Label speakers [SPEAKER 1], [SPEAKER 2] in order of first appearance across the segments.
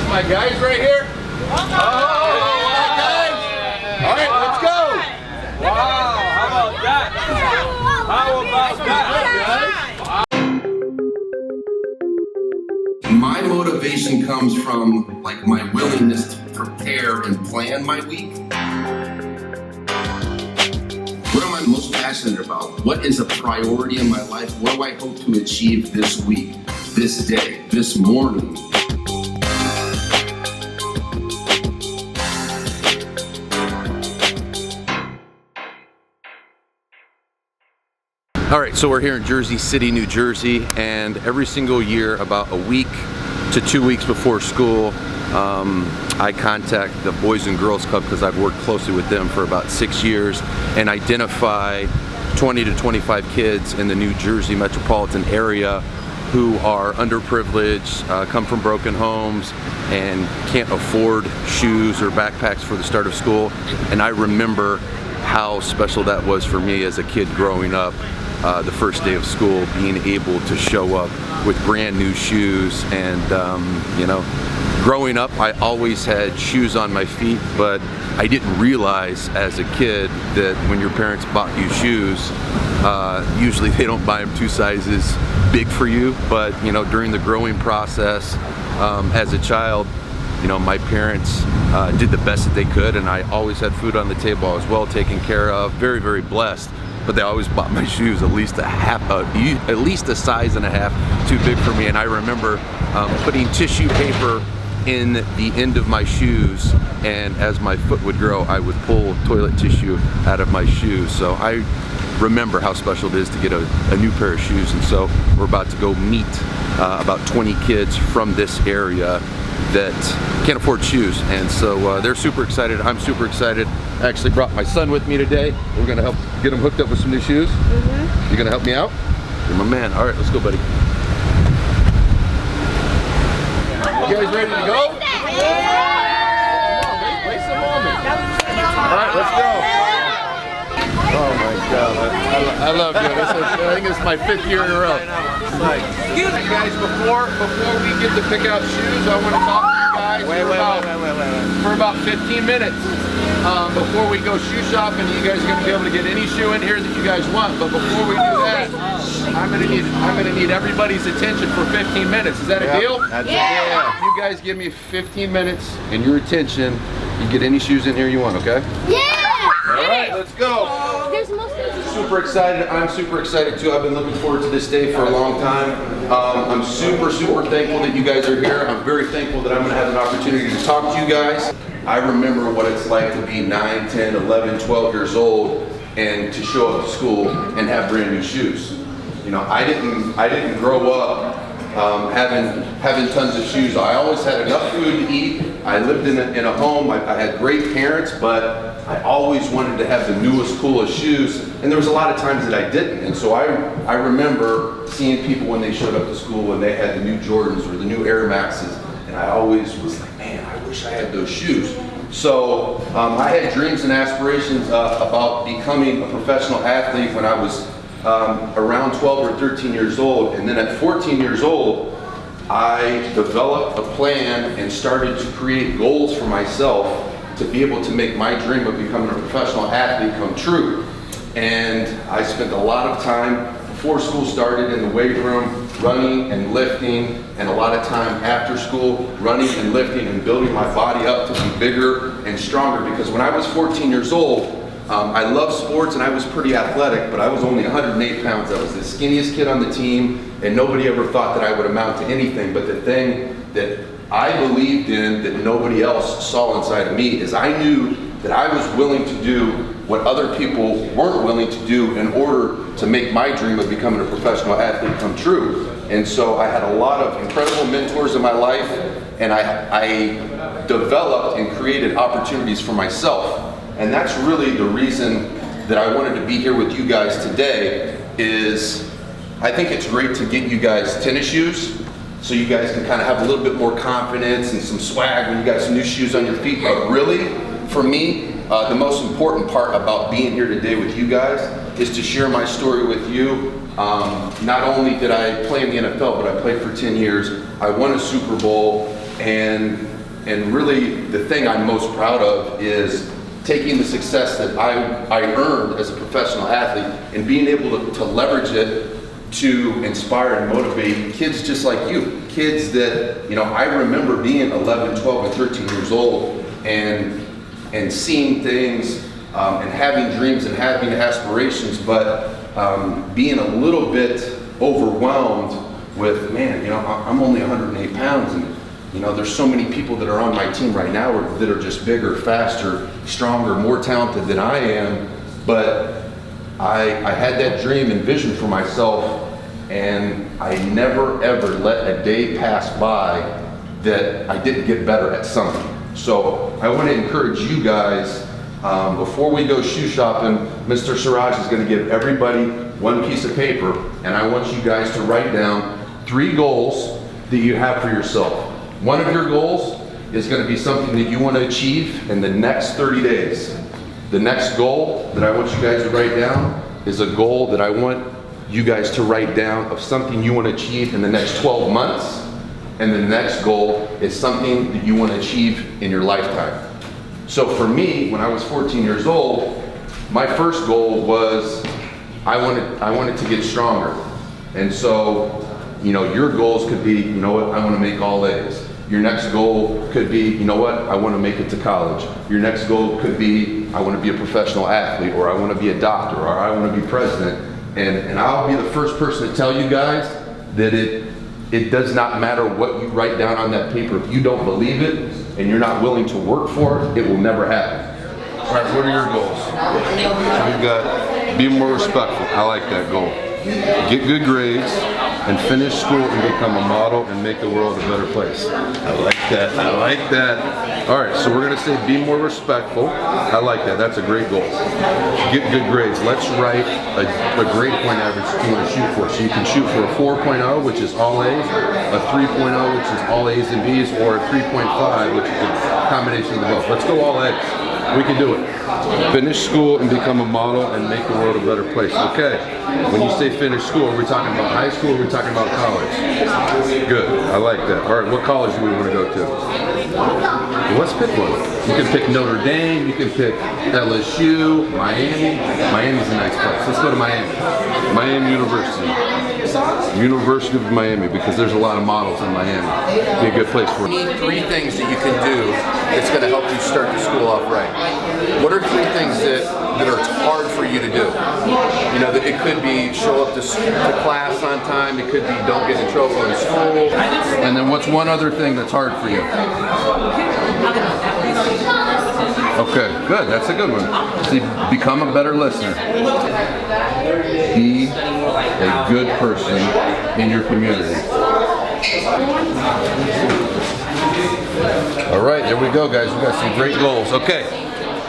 [SPEAKER 1] my guys right here. Guys. All right, let's go.
[SPEAKER 2] Wow, how about that? How about that?
[SPEAKER 1] My motivation comes from like my willingness to prepare and plan my week. What am I most passionate about? What is a priority in my life? What do I hope to achieve this week, this day, this morning? All right, so we're here in Jersey City, New Jersey, and every single year, about a week to 2 weeks before school, I contact the Boys and Girls Club because I've worked closely with them for about 6 years and identify 20 to 25 kids in the New Jersey metropolitan area who are underprivileged, come from broken homes, and can't afford shoes or backpacks for the start of school. And I remember how special that was for me as a kid growing up. The first day of school, being able to show up with brand new shoes, and you know, growing up I always had shoes on my feet, but I didn't realize as a kid that when your parents bought you shoes, usually they don't buy them 2 sizes big for you. But you know, during the growing process, as a child, you know, my parents did the best that they could, and I always had food on the table. I was well taken care of, very, very blessed. But they always bought my shoes at least at least a size and a half too big for me. And I remember putting tissue paper in the end of my shoes, and as my foot would grow, I would pull toilet tissue out of my shoes. So I remember how special it is to get a new pair of shoes. And so we're about to go meet about 20 kids from this area that can't afford shoes, and so they're super excited. I'm super excited. I actually brought my son with me today. We're gonna help get him hooked up with some new shoes. You gonna help me out? You're my man. All right, let's go, buddy. You guys ready to go? Yeah! Come on, play some moment. All right, let's go. Oh my God, I love doing this. I think it's my 5th year in a row. Excuse me, guys. Before we get to pick out shoes, I want to talk to you guys for about 15 minutes. Before we go shoe shopping, you guys are going to be able to get any shoe in here that you guys want. But before we do that, I'm gonna need everybody's attention for 15 minutes. Is that a deal? Yeah. You guys give me 15 minutes and your attention. You get any shoes in here you want, okay? Yeah. All right, let's go. Super excited. I'm super excited too. I've been looking forward to this day for a long time. I'm super thankful that you guys are here. I'm very thankful that I'm going to have an opportunity to talk to you guys. I remember what it's like to be 9, 10, 11, 12 years old and to show up to school and have brand new shoes. You know, I didn't grow up having tons of shoes. I always had enough food to eat. I lived in a home. I had great parents, but I always wanted to have the newest, coolest shoes, and there was a lot of times that I didn't. And so I remember seeing people when they showed up to school and they had the new Jordans or the new Air Maxes, and I always was like, man, I wish I had those shoes. So I had dreams and aspirations about becoming a professional athlete when I was around 12 or 13 years old, and then at 14 years old, I developed a plan and started to create goals for myself to be able to make my dream of becoming a professional athlete come true. And I spent a lot of time before school started in the weight room, running and lifting, and a lot of time after school, running and lifting and building my body up to be bigger and stronger. Because when I was 14 years old, I loved sports and I was pretty athletic, but I was only 108 pounds. I was the skinniest kid on the team, and nobody ever thought that I would amount to anything. But the thing that I believed in that nobody else saw inside of me is I knew that I was willing to do what other people weren't willing to do in order to make my dream of becoming a professional athlete come true. And so I had a lot of incredible mentors in my life, and I developed and created opportunities for myself. And that's really the reason that I wanted to be here with you guys today. Is I think it's great to get you guys tennis shoes so you guys can kind of have a little bit more confidence and some swag when you got some new shoes on your feet. But really, for me, the most important part about being here today with you guys is to share my story with you. Not only did I play in the NFL, but I played for 10 years. I won a Super Bowl, and and really the thing I'm most proud of is taking the success that I earned as a professional athlete and being able to leverage it to inspire and motivate kids just like you. Kids that, you know, I remember being 11, 12, and 13 years old and seeing things and having dreams and having aspirations, but being a little bit overwhelmed with, man, you know, I'm only 108 pounds and, you know, there's so many people that are on my team right now that are just bigger, faster, stronger, more talented than I am, but I had that dream and vision for myself, and I never ever let a day pass by that I didn't get better at something. So I want to encourage you guys, before we go shoe shopping, Mr. Siraj is going to give everybody one piece of paper, and I want you guys to write down 3 goals that you have for yourself. One of your goals is going to be something that you want to achieve in the next 30 days. The next goal that I want you guys to write down is a goal that I want you guys to write down of something you want to achieve in the next 12 months. And the next goal is something that you want to achieve in your lifetime. So for me, when I was 14 years old, my first goal was I wanted to get stronger. And so, you know, your goals could be, you know what, I want to make all A's. Your next goal could be, you know what, I want to make it to college. Your next goal could be, I want to be a professional athlete, or I want to be a doctor, or I want to be president. And I'll be the first person to tell you guys that it does not matter what you write down on that paper. If you don't believe it and you're not willing to work for it, it will never happen. All right, what are your goals? We've got be more respectful. I like that goal. Get good grades and finish school and become a model and make the world a better place. I like that. I like that. All right, so we're gonna say be more respectful. I like that. That's a great goal. Get good grades. Let's write a grade point average you want to shoot for. So you can shoot for a 4.0, which is all A's, a 3.0, which is all A's and B's, or a 3.5, which is a combination of the both. Let's go all A's. We can do it. Finish school and become a model and make the world a better place. Okay, when you say finish school, are we talking about high school or are we talking about college? Good, I like that. All right, what college do we want to go to? Well, let's pick one. You can pick Notre Dame, you can pick LSU, Miami. Miami's a nice place. Let's go to Miami. Miami University. University of Miami, because there's a lot of models in Miami. Be a good place for you. 3 things that you can do that's going to help you start the school off right. What are 3 things that are hard for you to do? You know, it could be show up to class on time, it could be don't get in trouble in school. And then what's one other thing that's hard for you? Okay, good, that's a good one. See, become a better listener. Be a good person in your community. All right, there we go, guys. We got some great goals. Okay,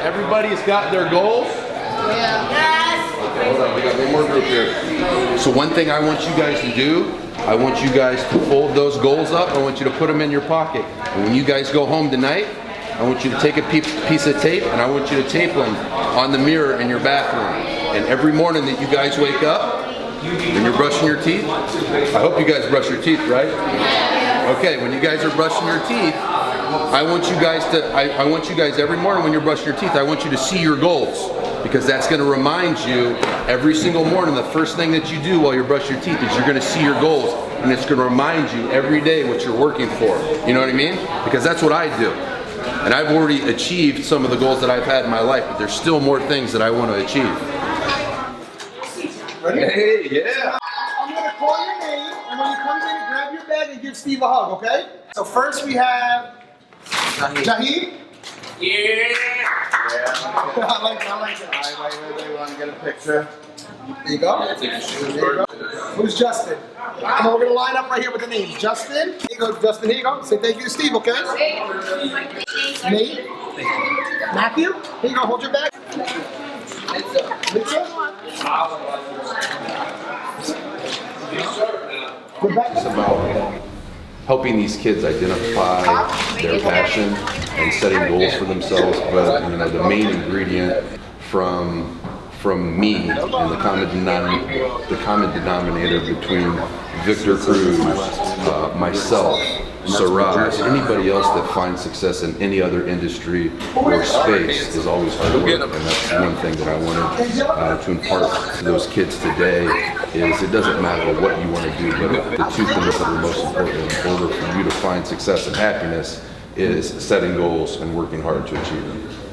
[SPEAKER 1] everybody's got their goals? Yes. Okay, hold on, we got one more group here. So one thing I want you guys to do, I want you guys to fold those goals up. I want you to put them in your pocket. And when you guys go home tonight, I want you to take a piece of tape and I want you to tape them on the mirror in your bathroom. And every morning that you guys wake up, when you're brushing your teeth, I hope you guys brush your teeth, right? Okay, when you guys are brushing your teeth, I want you guys every morning when you're brushing your teeth, I want you to see your goals, because that's going to remind you every single morning, the first thing that you do while you're brushing your teeth is you're going to see your goals, and it's going to remind you every day what you're working for. You know what I mean? Because that's what I do. And I've already achieved some of the goals that I've had in my life, but there's still more things that I want to achieve.
[SPEAKER 3] Ready?
[SPEAKER 1] Hey, yeah.
[SPEAKER 3] I'm going to call your name, and when you come in, grab your bag and give Steve a hug, okay? So first we have Jaheed.
[SPEAKER 2] Yeah.
[SPEAKER 3] I like that.
[SPEAKER 4] All right, wait, want to get a picture?
[SPEAKER 3] There you go. There you go. Who's Justin? Come on, we're going to line up right here with the names. Justin. Here you go, Justin. Here you go. Say thank you to Steve, okay? Nate. Matthew. Here you go. Hold your bag. Lisa. Go back.
[SPEAKER 1] It's about helping these kids identify their passion and setting goals for themselves, but you know, the main ingredient from me and the common denominator between Victor Cruz, myself,
[SPEAKER 5] Siraj, anybody else that finds success in any other industry or space is always hard work. And that's one thing that I wanted to impart to those kids today is it doesn't matter what you want to do, but the two things that are most important in order for you to find success and happiness is setting goals and working hard to achieve them.